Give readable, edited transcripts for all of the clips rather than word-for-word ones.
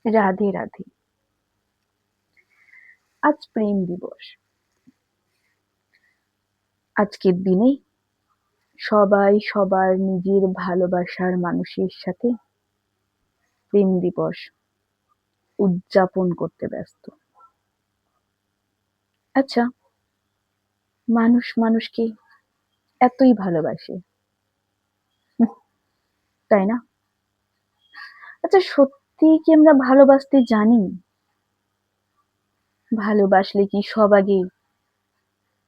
রাধে রাধে। আজ প্রেম দিবস। আজকের দিনে সবাই সবার নিজের ভালোবাসার মানুষের সাথে প্রেম দিবস উদযাপন করতে ব্যস্ত। আচ্ছা, মানুষ মানুষকে এতই ভালোবাসে, তাই না? আচ্ছা, সত্যিই কি আমরা ভালোবাসতে জানি? ভালোবাসলে কি সব আগে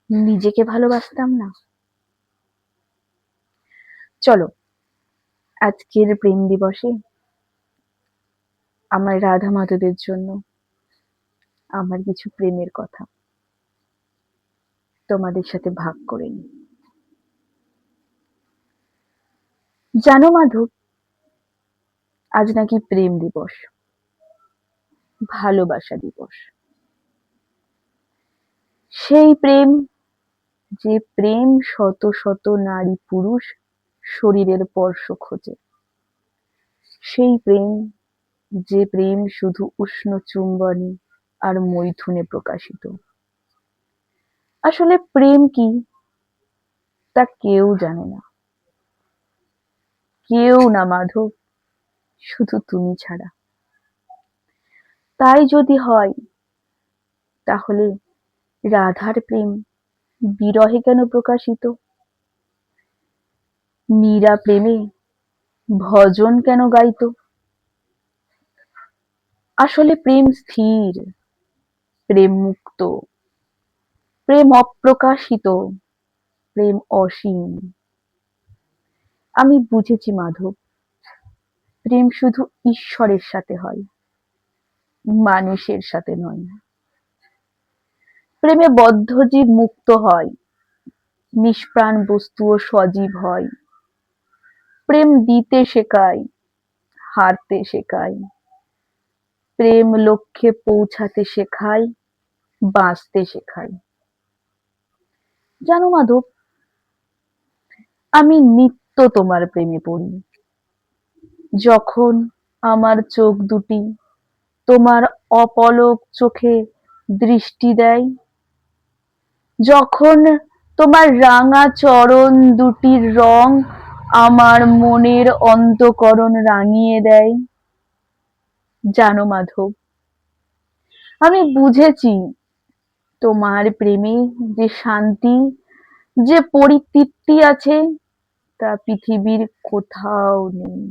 নিজেকে ভালোবাসতাম না? চলো, আজকের প্রেম দিবসে আমার রাধা মাধবের জন্য আমার কিছু প্রেমের কথা তোমাদের সাথে ভাগ করে নিই। জানো মাধব, আজ নাকি প্রেম দিবস, ভালোবাসা দিবস। সেই প্রেম, যে প্রেম শত শত নারী পুরুষ শরীরের স্পর্শ খোঁজে। সেই প্রেম, যে প্রেম শুধু উষ্ণ চুম্বনে আর মৈথুনে প্রকাশিত। আসলে প্রেম কি তা কেউ জানে না, কেউ না মাধব, শুধু তুমি ছাড়া। তাই যদি হয়, তাহলে রাধার প্রেম বিরহে কেন প্রকাশিত? মীরা প্রেমে ভজন কেন গাইতো? আসলে প্রেম স্থির, প্রেম মুক্ত, প্রেম অপ্রকাশিত, প্রেম অসীম। আমি বুঝেছি মাধব, প্রেম শুধু ঈশ্বরের সাথে হয়, মানুষের সাথে নয়। প্রেমে বদ্ধ জীব মুক্ত হয়, নিষ্প্রাণ বস্তুও সজীব হয়। প্রেম দিতে শেখায়, হারতে শেখায়। প্রেম লক্ষ্যে পৌঁছাতে শেখায়, বাঁচতে শেখায়। জানো মাধব, আমি নিত্য তোমার প্রেমে পড়ি। যখন আমার চোখ দুটি তোমার অপলক চোখে দৃষ্টি দেয়, যখন তোমার রাঙা চরণ দুটির রং আমার মনের অন্তঃকরণ রাঙিয়ে দেয়। জানো মাধব, আমি বুঝেছি তোমার প্রেমে যে শান্তি, যে পরিতৃপ্তি আছে, তা পৃথিবীর কোথাও নেই।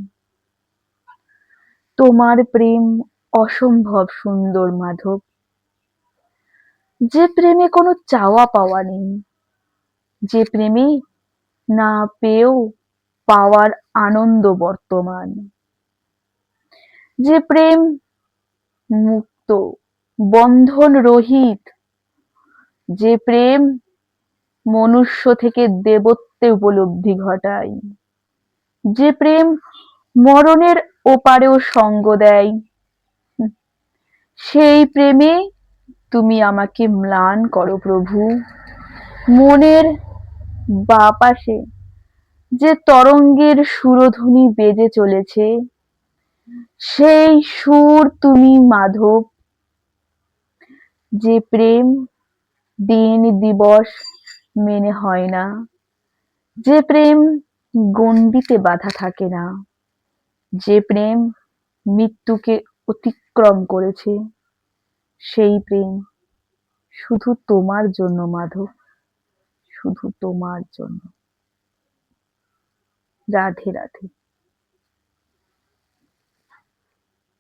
তোমার প্রেম অসম্ভব সুন্দর মাধব, যে প্রেমে কোনো চাওয়া পাওয়া নেই, যে প্রেমে না পেয়েও পাওয়ার আনন্দ বর্তমান, যে প্রেম মুক্ত, বন্ধন রহিত, যে প্রেম মনুষ্য থেকে দেবত্বে উপলব্ধি ঘটায়, যে প্রেম মরণের ওপারেও সঙ্গ দেয়। সেই প্রেমে তুমি আমাকে ম্লান করো প্রভু। মনের বাপাশে যে তরঙ্গের সুরধ্বনি বেজে চলেছে, সেই সুর তুমি মাধব। যে প্রেম দিন দিবস মেনে হয় না, যে প্রেম গণ্ডিতে বাঁধা থাকে না, যে প্রেম মৃত্যুকে অতিক্রম করেছে, সেই প্রেম শুধু তোমার জন্য মাধব, শুধু তোমার জন্য। রাধে রাধে।